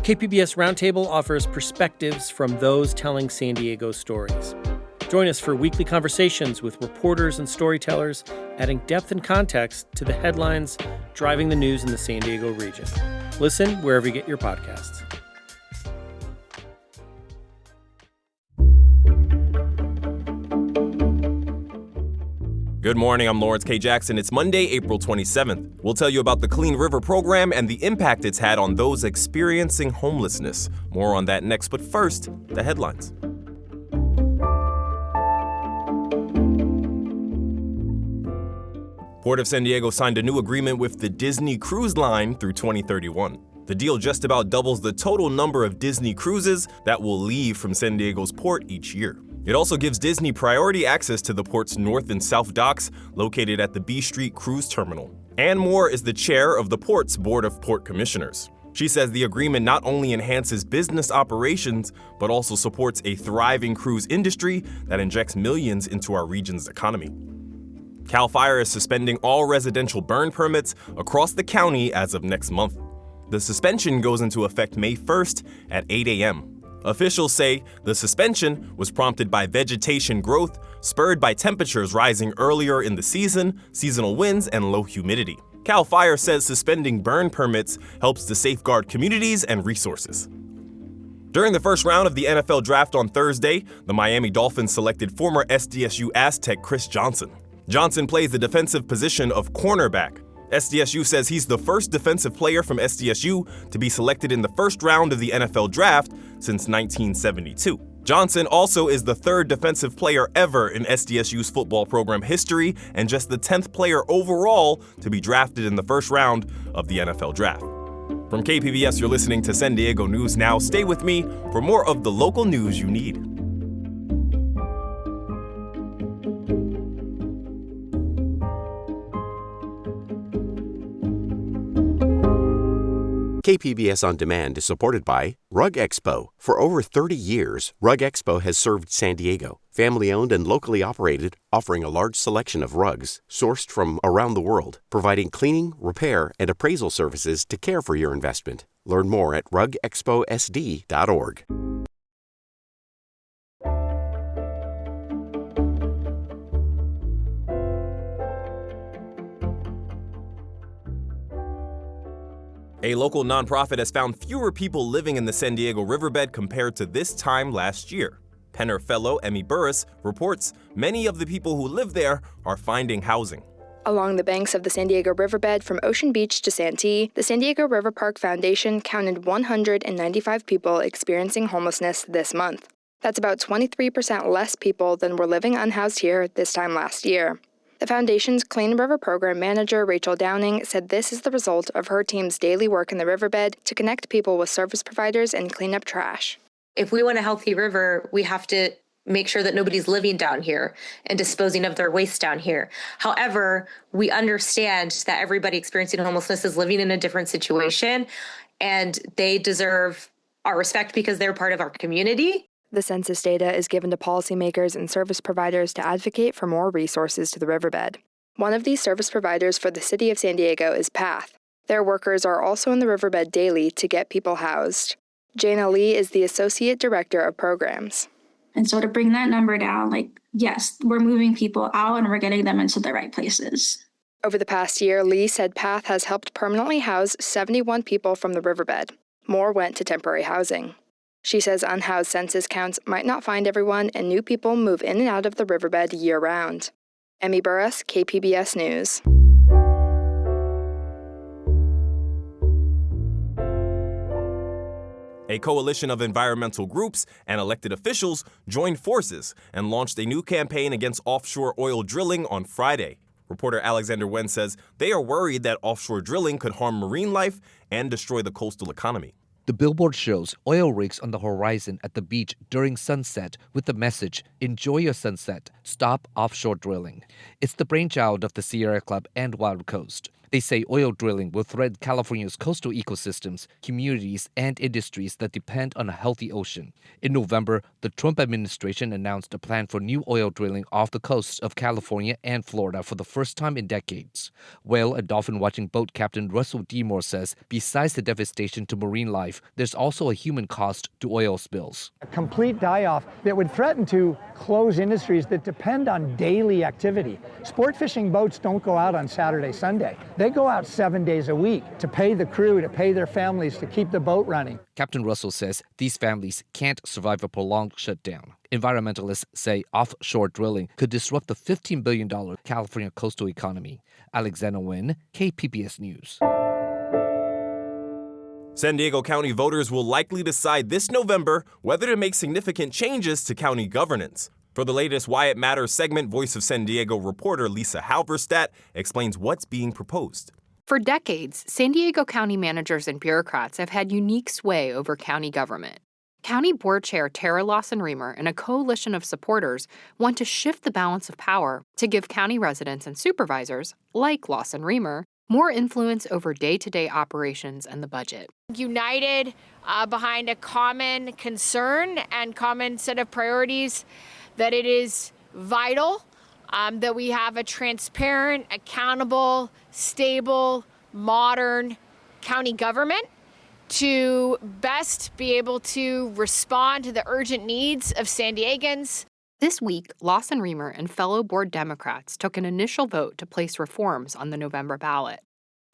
KPBS Roundtable offers perspectives from those telling San Diego stories. Join us for weekly conversations with reporters and storytellers, adding depth and context to the headlines driving the news in the San Diego region. Listen wherever you get your podcasts. Good morning, I'm Lawrence K. Jackson. It's Monday, April 27th. We'll tell you about the Clean River program and the impact it's had on those experiencing homelessness. More on that next, but first, the headlines. Port of San Diego signed a new agreement with the Disney Cruise Line through 2031. The deal just about doubles the total number of Disney cruises that will leave from San Diego's port each year. It also gives Disney priority access to the port's north and south docks located at the B Street Cruise Terminal. Ann Moore is the chair of the port's Board of Port Commissioners. She says the agreement not only enhances business operations, but also supports a thriving cruise industry that injects millions into our region's economy. CAL FIRE is suspending all residential burn permits across the county as of next month. The suspension goes into effect May 1st at 8 a.m. Officials say the suspension was prompted by vegetation growth spurred by temperatures rising earlier in the season, seasonal winds, and low humidity. CAL FIRE says suspending burn permits helps to safeguard communities and resources. During the first round of the NFL draft on Thursday, the Miami Dolphins selected former SDSU Aztec Chris Johnson. Johnson plays the defensive position of cornerback. SDSU says he's the first defensive player from SDSU to be selected in the first round of the NFL draft since 1972. Johnson also is the third defensive player ever in SDSU's football program history and just the 10th player overall to be drafted in the first round of the NFL draft. From KPBS, you're listening to San Diego News Now. Stay with me for more of the local news you need. KPBS On Demand is supported by Rug Expo. For over 30 years, Rug Expo has served San Diego. Family-owned and locally operated, offering a large selection of rugs sourced from around the world, providing cleaning, repair, and appraisal services to care for your investment. Learn more at rugexposd.org. A local nonprofit has found fewer people living in the San Diego Riverbed compared to this time last year. Penner fellow Emmy Burris reports many of the people who live there are finding housing. Along the banks of the San Diego Riverbed from Ocean Beach to Santee, the San Diego River Park Foundation counted 195 people experiencing homelessness this month. That's about 23% less people than were living unhoused here this time last year. The Foundation's Clean River Program Manager, Rachel Downing, said this is the result of her team's daily work in the riverbed to connect people with service providers and clean up trash. If we want a healthy river, we have to make sure that nobody's living down here and disposing of their waste down here. However, we understand that everybody experiencing homelessness is living in a different situation, and they deserve our respect because they're part of our community. The census data is given to policymakers and service providers to advocate for more resources to the riverbed. One of these service providers for the city of San Diego is PATH. Their workers are also in the riverbed daily to get people housed. Jana Lee is the Associate Director of Programs. And so to bring that number down, yes, we're moving people out and we're getting them into the right places. Over the past year, Lee said PATH has helped permanently house 71 people from the riverbed. More went to temporary housing. She says unhoused census counts might not find everyone, and new people move in and out of the riverbed year-round. Emmy Burris, KPBS News. A coalition of environmental groups and elected officials joined forces and launched a new campaign against offshore oil drilling on Friday. Reporter Alexander Wen says they are worried that offshore drilling could harm marine life and destroy the coastal economy. The billboard shows oil rigs on the horizon at the beach during sunset with the message, "Enjoy your sunset, stop offshore drilling." It's the brainchild of the Sierra Club and Wild Coast. They say oil drilling will threaten California's coastal ecosystems, communities, and industries that depend on a healthy ocean. In November, the Trump administration announced a plan for new oil drilling off the coasts of California and Florida for the first time in decades. Whale and dolphin watching boat captain Russell Demore says besides the devastation to marine life, there's also a human cost to oil spills. A complete die-off that would threaten to close industries that depend on daily activity. Sport fishing boats don't go out on Saturday, Sunday. They go out 7 days a week to pay the crew, to pay their families, to keep the boat running. Captain Russell says these families can't survive a prolonged shutdown. Environmentalists say offshore drilling could disrupt the $15 billion California coastal economy. Alexander Nguyen, KPBS News. San Diego County voters will likely decide this November whether to make significant changes to county governance. For the latest Why It Matters segment, Voice of San Diego reporter Lisa Halverstadt explains what's being proposed. For decades, San Diego County managers and bureaucrats have had unique sway over county government. County Board Chair Tara Lawson-Remer and a coalition of supporters want to shift the balance of power to give county residents and supervisors, like Lawson-Remer, more influence over day-to-day operations and the budget. United behind a common concern and common set of priorities that it is vital that we have a transparent, accountable, stable, modern county government to best be able to respond to the urgent needs of San Diegans. This week, Lawson-Remer and fellow board Democrats took an initial vote to place reforms on the November ballot.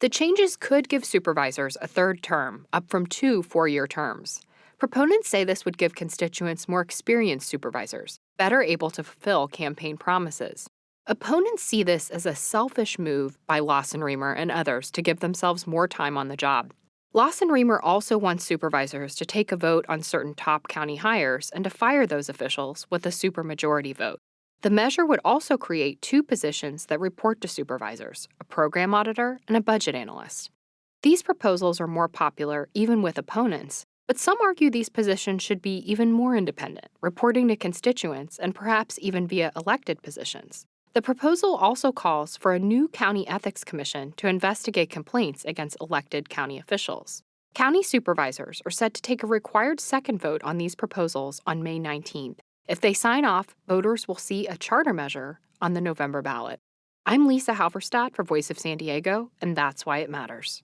The changes could give supervisors a third term, up from 2 four-year terms. Proponents say this would give constituents more experienced supervisors, better able to fulfill campaign promises. Opponents see this as a selfish move by Lawson-Remer and others to give themselves more time on the job. Lawson-Remer also wants supervisors to take a vote on certain top county hires and to fire those officials with a supermajority vote. The measure would also create 2 positions that report to supervisors, a program auditor and a budget analyst. These proposals are more popular even with opponents, but some argue these positions should be even more independent, reporting to constituents and perhaps even via elected positions. The proposal also calls for a new county ethics commission to investigate complaints against elected county officials. County supervisors are set to take a required second vote on these proposals on May 19th. If they sign off, voters will see a charter measure on the November ballot. I'm Lisa Halverstadt for Voice of San Diego, and that's why it matters.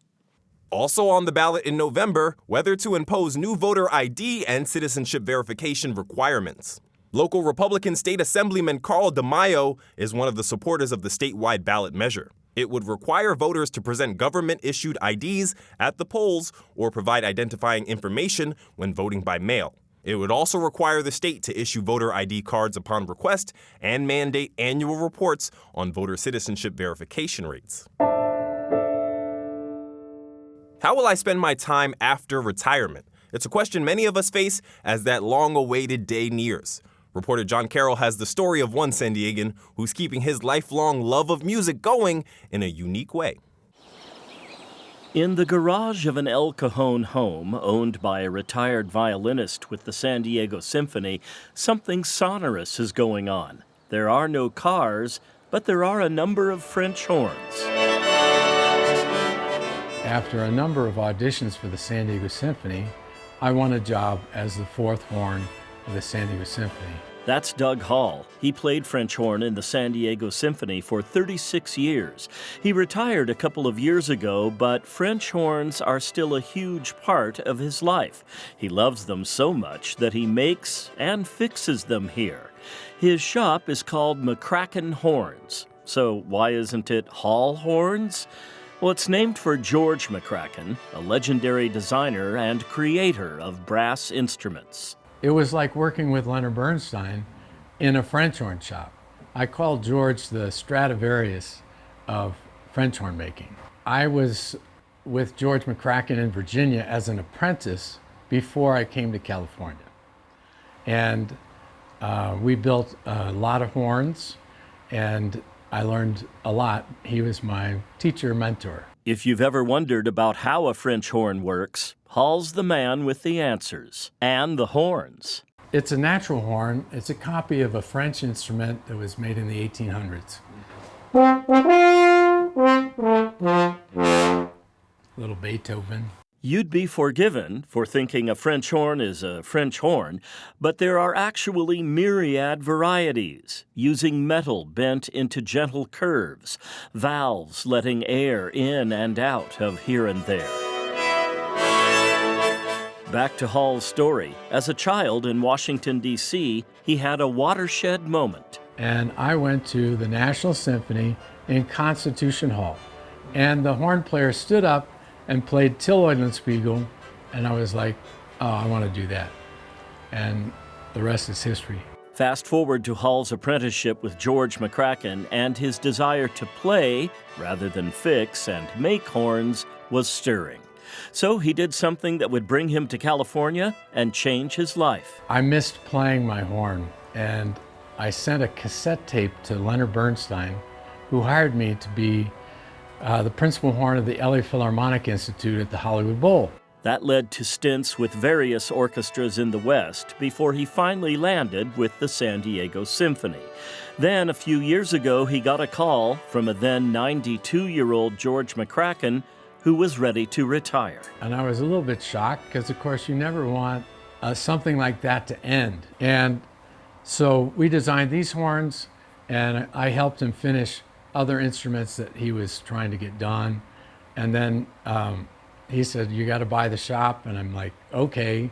Also on the ballot in November, whether to impose new voter ID and citizenship verification requirements. Local Republican State Assemblyman Carl DeMaio is one of the supporters of the statewide ballot measure. It would require voters to present government-issued IDs at the polls or provide identifying information when voting by mail. It would also require the state to issue voter ID cards upon request and mandate annual reports on voter citizenship verification rates. How will I spend my time after retirement? It's a question many of us face as that long-awaited day nears. Reporter John Carroll has the story of one San Diegan who's keeping his lifelong love of music going in a unique way. In the garage of an El Cajon home owned by a retired violinist with the San Diego Symphony, something sonorous is going on. There are no cars, but there are a number of French horns. After a number of auditions for the San Diego Symphony, I won a job as the 4th horn of the San Diego Symphony. That's Doug Hall. He played French horn in the San Diego Symphony for 36 years. He retired a couple of years ago, but French horns are still a huge part of his life. He loves them so much that he makes and fixes them here. His shop is called McCracken Horns. So why isn't it Hall Horns? Well, it's named for George McCracken, a legendary designer and creator of brass instruments. It was like working with Leonard Bernstein in a French horn shop. I called George the Stradivarius of French horn making. I was with George McCracken in Virginia as an apprentice before I came to California. And we built a lot of horns, and I learned a lot. He was my teacher, mentor. If you've ever wondered about how a French horn works, Hall's the man with the answers and the horns. It's a natural horn. It's a copy of a French instrument that was made in the 1800s. little Beethoven. You'd be forgiven for thinking a French horn is a French horn, but there are actually myriad varieties, using metal bent into gentle curves, valves letting air in and out of here and there. Back to Hall's story. As a child in Washington, D.C., he had a watershed moment. And I went to the National Symphony in Constitution Hall, and the horn player stood up and played Till Eulenspiegel, and I was like, oh, I want to do that. And the rest is history. Fast forward to Hall's apprenticeship with George McCracken, and his desire to play, rather than fix and make horns, was stirring. So he did something that would bring him to California and change his life. I missed playing my horn, and I sent a cassette tape to Leonard Bernstein, who hired me to be the principal horn of the LA Philharmonic Institute at the Hollywood Bowl. That led to stints with various orchestras in the West before he finally landed with the San Diego Symphony. Then, a few years ago, he got a call from a then 92-year-old George McCracken, who was ready to retire. And I was a little bit shocked because, of course, you never want something like that to end. And so we designed these horns, and I helped him finish other instruments that he was trying to get done. And then he said, you got to buy the shop. And I'm like, okay.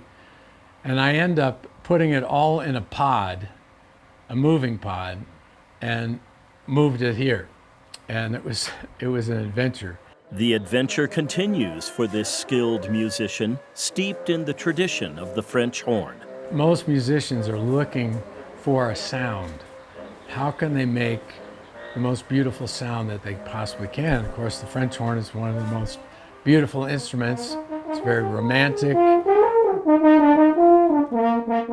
And I end up putting it all in a pod, a moving pod, and moved it here. And it was an adventure. The adventure continues for this skilled musician, steeped in the tradition of the French horn. Most musicians are looking for a sound. How can they make the most beautiful sound that they possibly can? Of course, the French horn is one of the most beautiful instruments. It's very romantic.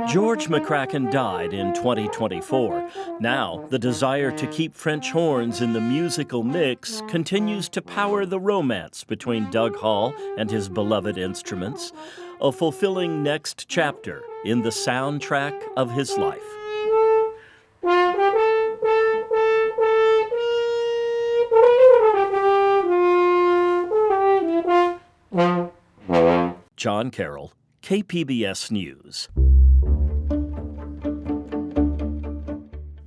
George McCracken died in 2024. Now, the desire to keep French horns in the musical mix continues to power the romance between Doug Hall and his beloved instruments, a fulfilling next chapter in the soundtrack of his life. John Carroll, KPBS News.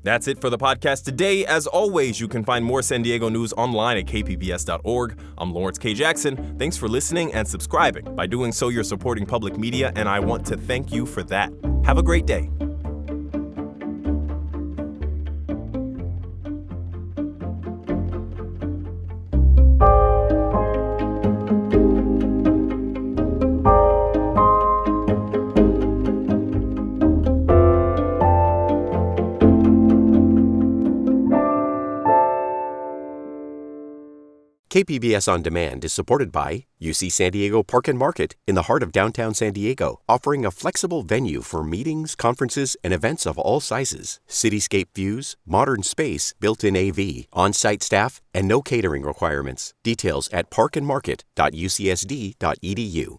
That's it for the podcast today. As always, you can find more San Diego news online at kpbs.org. I'm Lawrence K. Jackson. Thanks for listening and subscribing. By doing so, you're supporting public media, and I want to thank you for that. Have a great day. KPBS On Demand is supported by UC San Diego Park and Market in the heart of downtown San Diego, offering a flexible venue for meetings, conferences, and events of all sizes. Cityscape views, modern space, built-in AV, on-site staff, and no catering requirements. Details at parkandmarket.ucsd.edu.